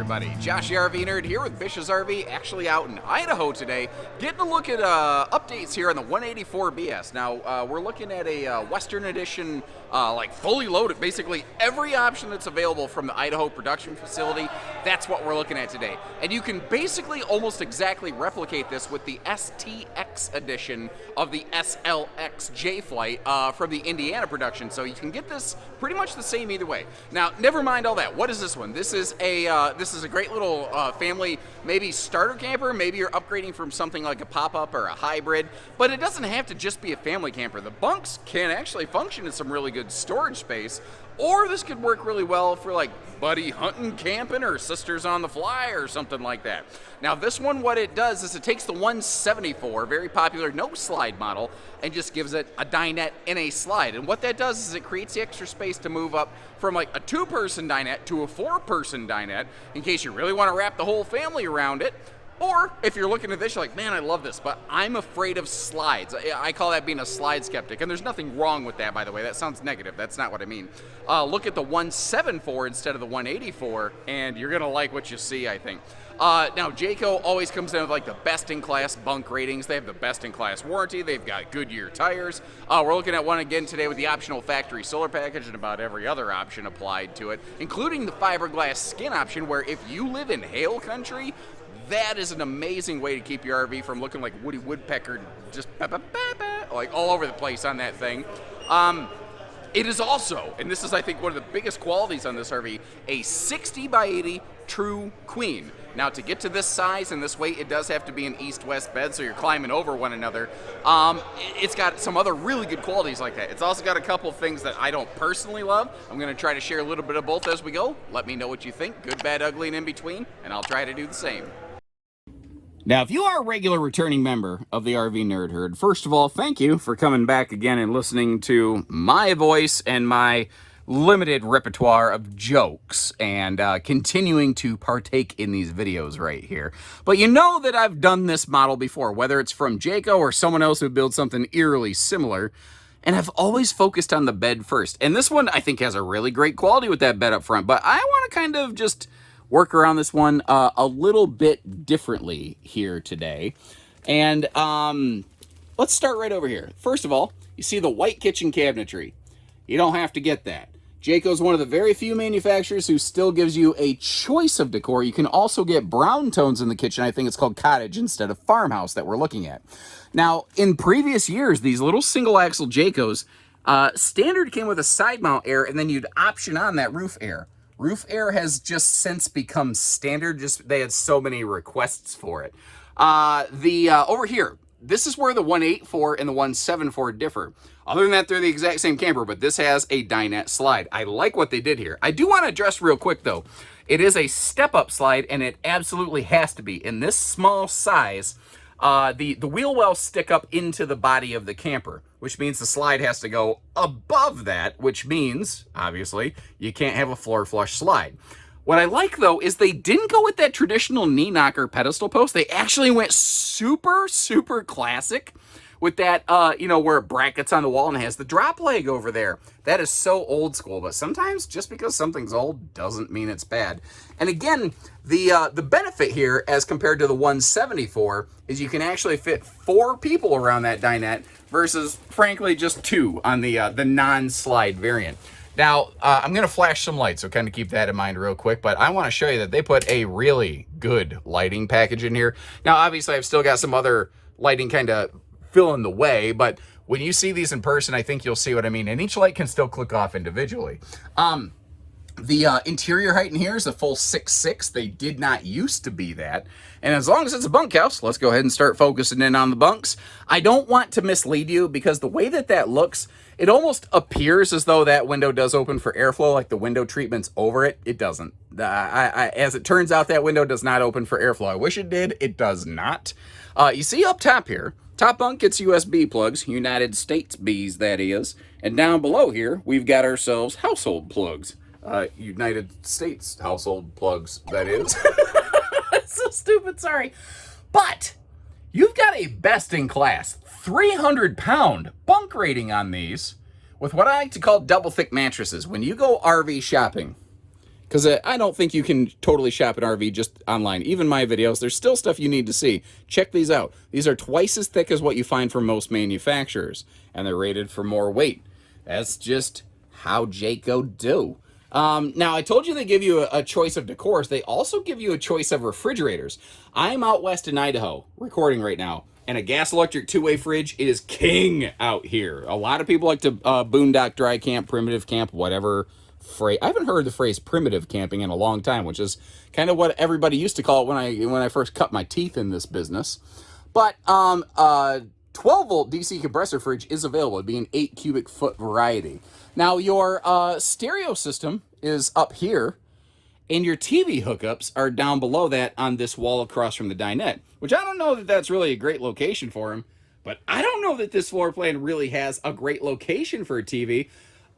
everybody? Josh the RV Nerd here with Bish's RV, actually out in Idaho today, getting a look at updates here on the 184BS. Now, we're looking at a Western Edition, like fully loaded, basically every option that's available from the Idaho production facility, that's what we're looking at today. And you can basically almost exactly replicate this with the STX edition of the SLX J Flight from the Indiana production, so you can get this pretty much the same either way. Now, never mind all that. What is this one? This is a great little family, maybe starter camper. Maybe you're upgrading from something like a pop-up or a hybrid, but it doesn't have to just be a family camper. The Bunks can actually function in some really good storage space, or this could work really well for like buddy hunting, camping, or sisters on the fly or something like that. Now this one, what it does is it takes the 174, very popular no slide model, and just gives it a dinette in a slide. And what that does is it creates the extra space to move up from like a 2-person dinette to a 4-person dinette in case you really want to wrap the whole family around it. Or if you're looking at this, you're like, man, I love this, but I'm afraid of slides. I call that being a slide skeptic, and there's nothing wrong with that, by the way. That sounds negative. That's not what I mean. Look at the 174 instead of the 184, and you're going to like what you see, I think. Now, Jayco always comes in with like the best-in-class bunk ratings. They have the best-in-class warranty. They've got Goodyear tires. We're looking at one again today with the optional factory solar package and about every other option applied to it, including the fiberglass skin option, where if you live in hail country, that is an amazing way to keep your RV from looking like Woody Woodpecker, just like all over the place on that thing. It is also, and this is I think one of the biggest qualities on this RV, a 60 by 80 true queen. Now to get to this size and this weight, it does have to be an east-west bed, so you're climbing over one another. It's got some other really good qualities like that. It's also got a couple of things that I don't personally love. I'm going to try to share a little bit of both as we go. Let me know what you think, good, bad, ugly, and in between, and I'll try to do the same. Now, if you are a regular returning member of the RV Nerd Herd, first of all, thank you for coming back again and listening to my voice and my limited repertoire of jokes and continuing to partake in these videos right here. But you know that I've done this model before, whether it's from Jayco or someone else who builds something eerily similar, and I've always focused on the bed first. And this one, I think, has a really great quality with that bed up front, but I want to kind of just work around this one a little bit differently here today. And let's start right over here. First of all, you see the white kitchen cabinetry. You don't have to get that. Jayco is one of the very few manufacturers who still gives you a choice of decor. You can also get brown tones in the kitchen. I think it's called cottage instead of farmhouse that we're looking at. Now, in previous years, these little single axle Jaycos, standard came with a side mount air, and then you'd option on that roof air. Roof air has just since become standard. Just they had so many requests for it. Over here, this is where the 184 and the 174 differ. Other than that, they're the exact same camper, but this has a dinette slide. I like what they did here. I do want to address real quick, though. It is a step-up slide, and it absolutely has to be. In this small size, the wheel wells stick up into the body of the camper, which means the slide has to go above that, which means, obviously, you can't have a floor flush slide. What I like, though, is they didn't go with that traditional knee knocker pedestal post. They actually went super, super classic with that, where it brackets on the wall and has the drop leg over there. That is so old school, but sometimes just because something's old doesn't mean it's bad. And again, the benefit here as compared to the 174 is you can actually fit 4 people around that dinette versus, frankly, just 2 on the non-slide variant. Now, I'm going to flash some lights, so kind of keep that in mind real quick, but I want to show you that they put a really good lighting package in here. Now, obviously, I've still got some other lighting kind of fill in the way, but when you see these in person, I think you'll see what I mean. And each light can still click off individually. The interior height in here is a full 6'6". They did not used to be that. And as long as it's a bunkhouse, let's go ahead and start focusing in on the bunks. I don't want to mislead you because the way that looks, it almost appears as though that window does open for airflow, like the window treatment's over it. It doesn't. As it turns out, that window does not open for airflow. I wish it did. It does not. You see up top here, top bunk gets USB plugs, United States Bs, that is. And down below here, we've got ourselves household plugs. United States household plugs, that is. That's so stupid, sorry. But you've got a best-in-class 300-pound bunk rating on these with what I like to call double-thick mattresses. When you go RV shopping, because I don't think you can totally shop an RV just online. Even my videos, there's still stuff you need to see. Check these out. These are twice as thick as what you find from most manufacturers, and they're rated for more weight. That's just how Jayco do. Now, I told you they give you a choice of decors. They also give you a choice of refrigerators. I'm out west in Idaho recording right now, and a gas electric two-way fridge is king out here. A lot of people like to boondock, dry camp, primitive camp, whatever phrase. I haven't heard the phrase primitive camping in a long time, which is kind of what everybody used to call it when I first cut my teeth in this business. But 12-volt DC compressor fridge is available. It'd be an 8 cubic foot variety. Now, your stereo system is up here, and your TV hookups are down below that on this wall across from the dinette, which I don't know that that's really a great location for them, but I don't know that this floor plan really has a great location for a TV.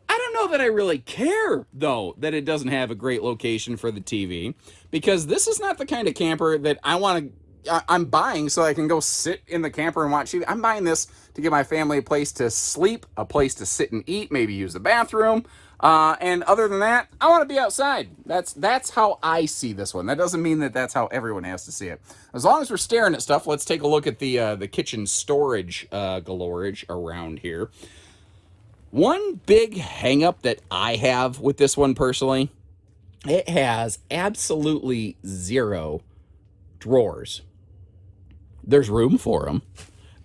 I don't know that I really care, though, that it doesn't have a great location for the TV, because this is not the kind of camper that I'm buying so I can go sit in the camper and watch TV. I'm buying this to give my family a place to sleep, a place to sit and eat, maybe use the bathroom. And other than that, I want to be outside. That's how I see this one. That doesn't mean that that's how everyone has to see it. As long as we're staring at stuff, let's take a look at the kitchen storage galorage around here. One big hang-up that I have with this one personally, it has absolutely zero drawers. There's room for them,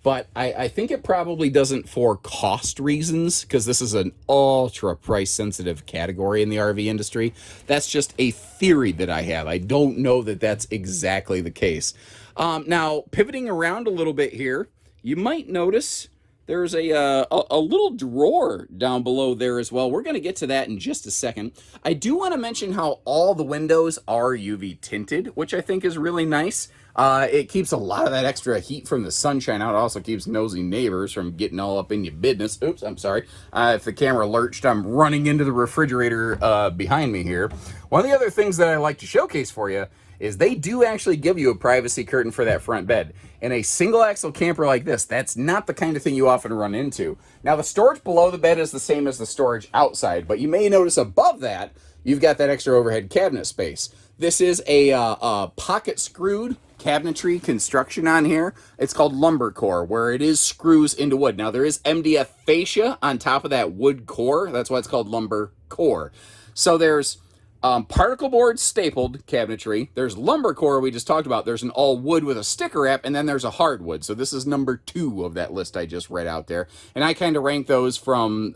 but I think it probably doesn't for cost reasons, because this is an ultra price sensitive category in the RV industry. That's just a theory that I have. I don't know that that's exactly the case. Now, pivoting around a little bit here, you might notice there's a little drawer down below there as well. We're going to get to that in just a second. I do want to mention how all the windows are UV tinted, which I think is really nice. It keeps a lot of that extra heat from the sunshine out. It also keeps nosy neighbors from getting all up in your business. Oops, I'm sorry. If the camera lurched, I'm running into the refrigerator behind me here. One of the other things that I like to showcase for you is they do actually give you a privacy curtain for that front bed. In a single axle camper like this, that's not the kind of thing you often run into. Now, the storage below the bed is the same as the storage outside, but you may notice above that, you've got that extra overhead cabinet space. This is a pocket screwed cabinetry construction on here. It's called lumber core, where it is screws into wood. Now, there is MDF fascia on top of that wood core. That's why it's called lumber core. So there's particle board stapled cabinetry. There's lumber core we just talked about. There's an all wood with a sticker wrap, and then there's a hardwood. So this is number 2 of that list I just read out there. And I kind of rank those from,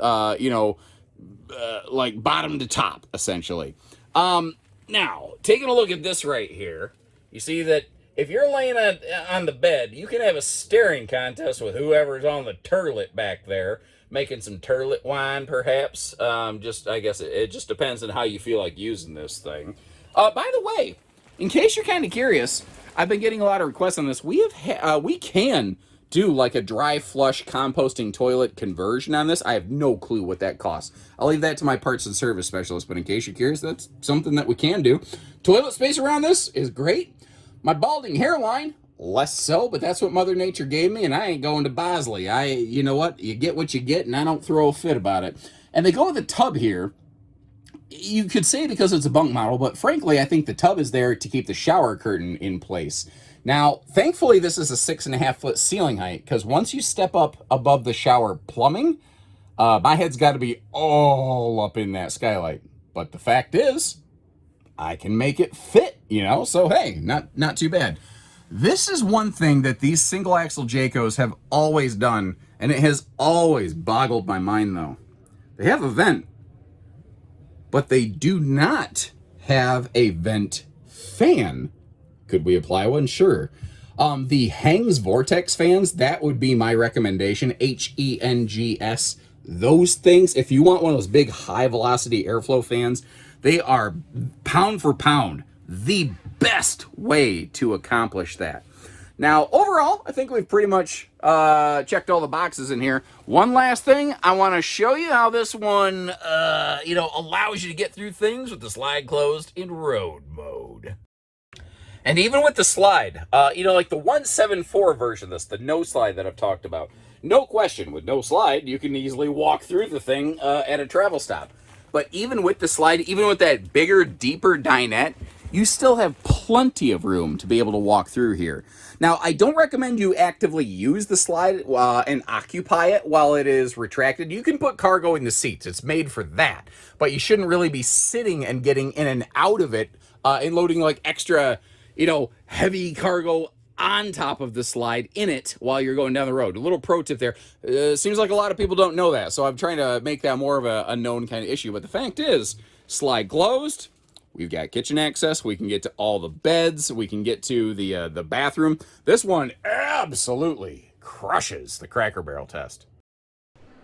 like bottom to top, essentially. Now, taking a look at this right here, you see that if you're laying on the bed, you can have a staring contest with whoever's on the turlet back there, making some turlet wine, perhaps. I guess it just depends on how you feel like using this thing. By the way, in case you're kind of curious, I've been getting a lot of requests on this. We can do like a dry flush composting toilet conversion on this. I have no clue what that costs. I'll leave that to my parts and service specialist, but in case you're curious, that's something that we can do. Toilet space around this is great. My balding hairline, less so, but that's what Mother Nature gave me, and I ain't going to Bosley. You know what? You get what you get, and I don't throw a fit about it. And they go with the tub here. You could say because it's a bunk model, but frankly, I think the tub is there to keep the shower curtain in place. Now, thankfully, this is a 6.5 foot ceiling height, because once you step up above the shower plumbing, my head's got to be all up in that skylight. But the fact is, I can make it fit, so hey, not too bad. This is one thing that these single axle Jaycos have always done, and it has always boggled my mind, though. They have a vent, but they do not have a vent fan. Could we apply one? Sure. The Hengs Vortex fans, that would be my recommendation. HENGS. Those things, if you want one of those big high velocity airflow fans, they are pound for pound the best way to accomplish that. Now, overall, I think we've pretty much checked all the boxes in here. One last thing, I want to show you how this one, allows you to get through things with the slide closed in road mode. And even with the slide, like the 174 version of this, the no slide that I've talked about, no question, with no slide, you can easily walk through the thing at a travel stop. But even with the slide, even with that bigger, deeper dinette, you still have plenty of room to be able to walk through here. Now, I don't recommend you actively use the slide and occupy it while it is retracted. You can put cargo in the seats. It's made for that. But you shouldn't really be sitting and getting in and out of it and loading like extra, heavy cargo on top of the slide in it while you're going down the road. A little pro tip there. Seems like a lot of people don't know that, so I'm trying to make that more of a known kind of issue. But the fact is, slide closed. We've got kitchen access. We can get to all the beds. We can get to the bathroom. This one absolutely crushes the Cracker Barrel test.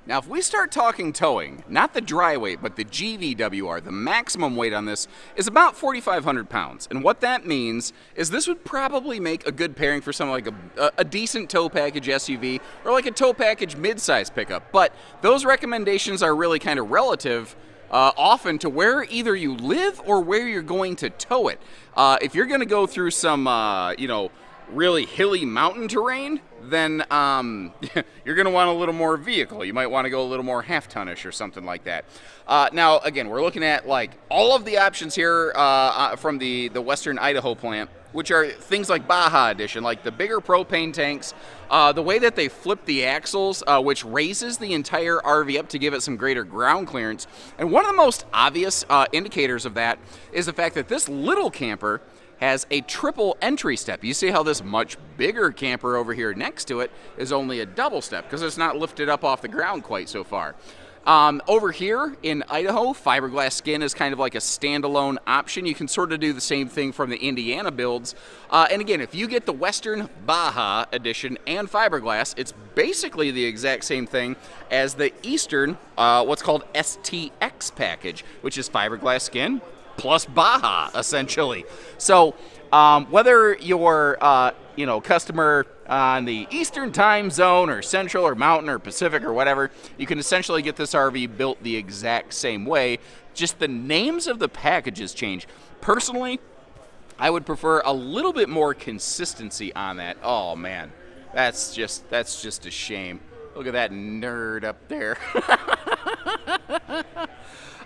Now, if we start talking towing, not the dry weight, but the GVWR, the maximum weight on this is about 4,500 pounds. And what that means is this would probably make a good pairing for something like a decent tow package SUV or like a tow package midsize pickup. But those recommendations are really kind of relative often to where either you live or where you're going to tow it. If you're going to go through some, really hilly mountain terrain, then you're going to want a little more vehicle. You might want to go a little more half-tonish or something like that. Now, again, we're looking at like all of the options here from the Western Idaho plant, which are things like Baja Edition, like the bigger propane tanks, the way that they flip the axles, which raises the entire RV up to give it some greater ground clearance. And one of the most obvious indicators of that is the fact that this little camper has a triple entry step. You see how this much bigger camper over here next to it is only a double step because it's not lifted up off the ground quite so far. Over here in Idaho, fiberglass skin is kind of like a standalone option. You can sort of do the same thing from the Indiana builds. And again, if you get the Western Baja Edition and fiberglass, it's basically the exact same thing as the Eastern, what's called STX package, which is fiberglass skin plus Baja, essentially. So whether you're, customer on the Eastern time zone or Central or Mountain or Pacific or whatever, you can essentially get this RV built the exact same way. Just the names of the packages change. Personally, I would prefer a little bit more consistency on that. Oh man, that's just a shame. Look at that nerd up there.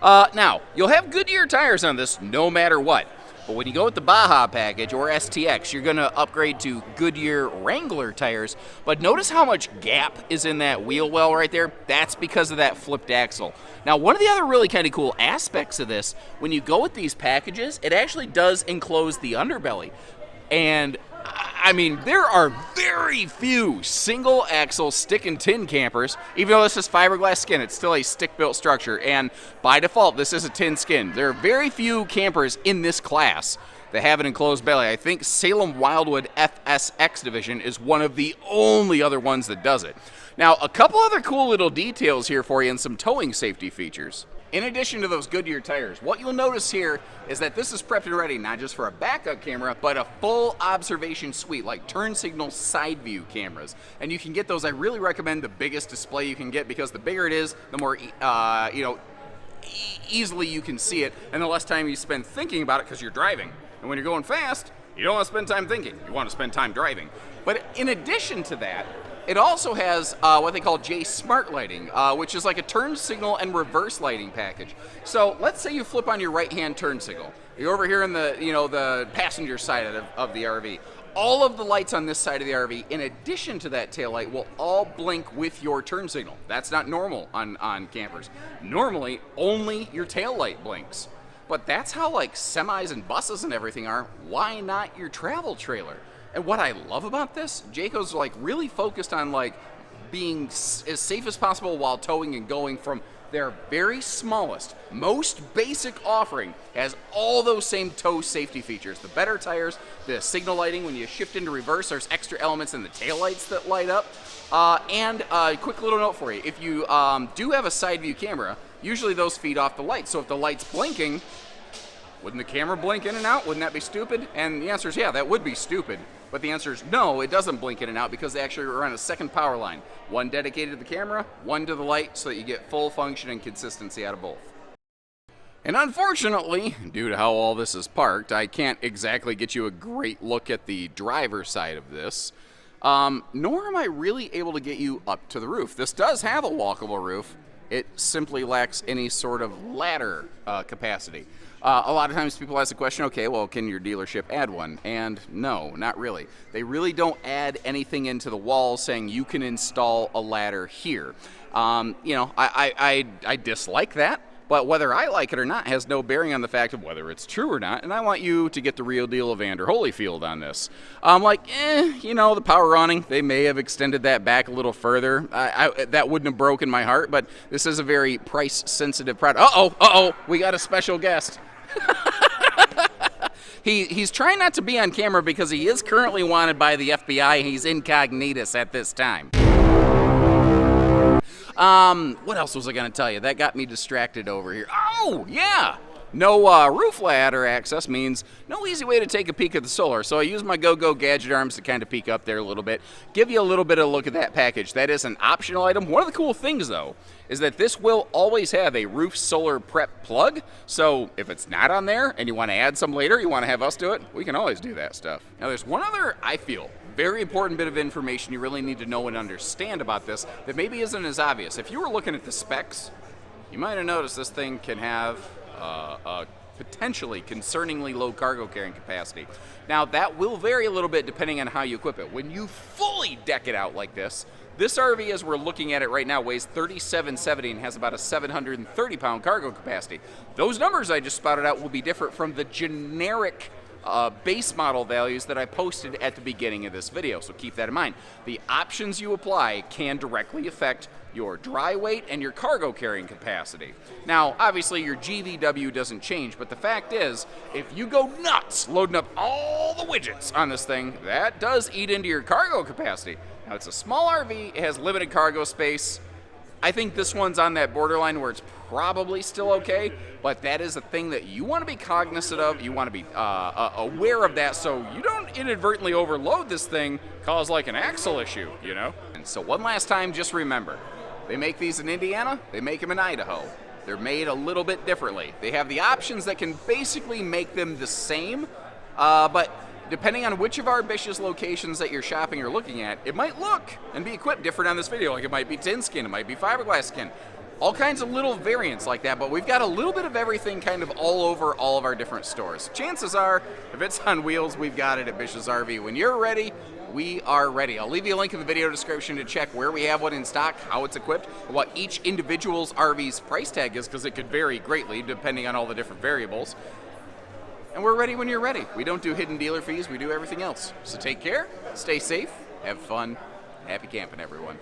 Now, you'll have Goodyear tires on this no matter what. But when you go with the Baja package or STX, you're going to upgrade to Goodyear Wrangler tires. But notice how much gap is in that wheel well right there. That's because of that flipped axle. Now, one of the other really kind of cool aspects of this, when you go with these packages, it actually does enclose the underbelly. And I mean, there are very few single axle stick and tin campers. Even though this is fiberglass skin, it's still a stick built structure. And by default, this is a tin skin. There are very few campers in this class that have an enclosed belly. I think Salem Wildwood FSX division is one of the only other ones that does it. Now, a couple other cool little details here for you and some towing safety features. In addition to those Goodyear tires, what you'll notice here is that this is prepped and ready not just for a backup camera, but a full observation suite, like turn signal side view cameras. And you can get those. I really recommend the biggest display you can get because the bigger it is, the more easily you can see it, and the less time you spend thinking about it because you're driving. And when you're going fast, you don't want to spend time thinking. You want to spend time driving. But in addition to that, it also has what they call J Smart Lighting, which is like a turn signal and reverse lighting package. So let's say you flip on your right-hand turn signal. You're over here in the passenger side of the RV. All of the lights on this side of the RV, in addition to that tail light, will all blink with your turn signal. That's not normal on campers. Normally, only your tail light blinks. But that's how like semis and buses and everything are. Why not your travel trailer? And what I love about this, Jayco's like really focused on like being as safe as possible while towing and going from their very smallest, most basic offering has all those same tow safety features. The better tires, the signal lighting, when you shift into reverse, there's extra elements in the taillights that light up. And a quick little note for you, if you do have a side view camera, usually those feed off the lights. So if the light's blinking, wouldn't the camera blink in and out? Wouldn't that be stupid? And the answer is yeah, that would be stupid. But the answer is no, it doesn't blink in and out because they actually run a second power line. One dedicated to the camera, one to the light, so that you get full function and consistency out of both. And unfortunately, due to how all this is parked, I can't exactly get you a great look at the driver's side of this, nor am I really able to get you up to the roof. This does have a walkable roof, It simply lacks any sort of ladder capacity. A lot of times people ask the question, okay, well, can your dealership add one? And no, not really. They really don't add anything into the wall saying you can install a ladder here. You know, I dislike that. But whether I like it or not has no bearing on the fact of whether it's true or not, and I want you to get the real deal of Vander Holyfield on this. You know, the power awning, they may have extended that back a little further. That wouldn't have broken my heart, but this is a very price-sensitive product. Uh-oh, we got a special guest. He's trying not to be on camera because he is currently wanted by the FBI. He's incognitus at this time. What else was I going to tell you? That got me distracted over here. Oh, yeah! No roof ladder access means no easy way to take a peek at the solar. So I use my Go-Go gadget arms to kind of peek up there a little bit, give you a little bit of a look at that package. That is an optional item. One of the cool things, though, is that this will always have a roof solar prep plug. So if it's not on there and you want to add some later, you want to have us do it, we can always do that stuff. Now, there's one other, I feel, very important bit of information you really need to know and understand about this that maybe isn't as obvious. If you were looking at the specs, you might have noticed this thing can have a potentially concerningly low cargo carrying capacity. Now, that will vary a little bit depending on how you equip it. When you fully deck it out like this RV, as we're looking at it right now, weighs 3770 and has about a 730-pound cargo capacity. Those numbers I just spouted out will be different from the generic base model values that I posted at the beginning of this video, so keep that in mind. The options you apply can directly affect your dry weight and your cargo carrying capacity. Now, obviously your GVW doesn't change, but the fact is, if you go nuts loading up all the widgets on this thing, that does eat into your cargo capacity. Now, it's a small RV, it has limited cargo space. I think this one's on that borderline where it's probably still okay, but that is a thing that you want to be cognizant of. You want to be aware of that so you don't inadvertently overload this thing, cause like an axle issue, you know? And so one last time, just remember, they make these in Indiana, they make them in Idaho. They're made a little bit differently. They have the options that can basically make them the same, but depending on which of our Bish's locations that you're shopping or looking at, it might look and be equipped different on this video. Like it might be tin skin, it might be fiberglass skin. All kinds of little variants like that, but we've got a little bit of everything kind of all over all of our different stores. Chances are, if it's on wheels, we've got it at Bish's RV. When you're ready, we are ready. I'll leave you a link in the video description to check where we have one in stock, how it's equipped, and what each individual's RV's price tag is, because it could vary greatly depending on all the different variables. And we're ready when you're ready. We don't do hidden dealer fees, we do everything else. So take care, stay safe, have fun, happy camping, everyone.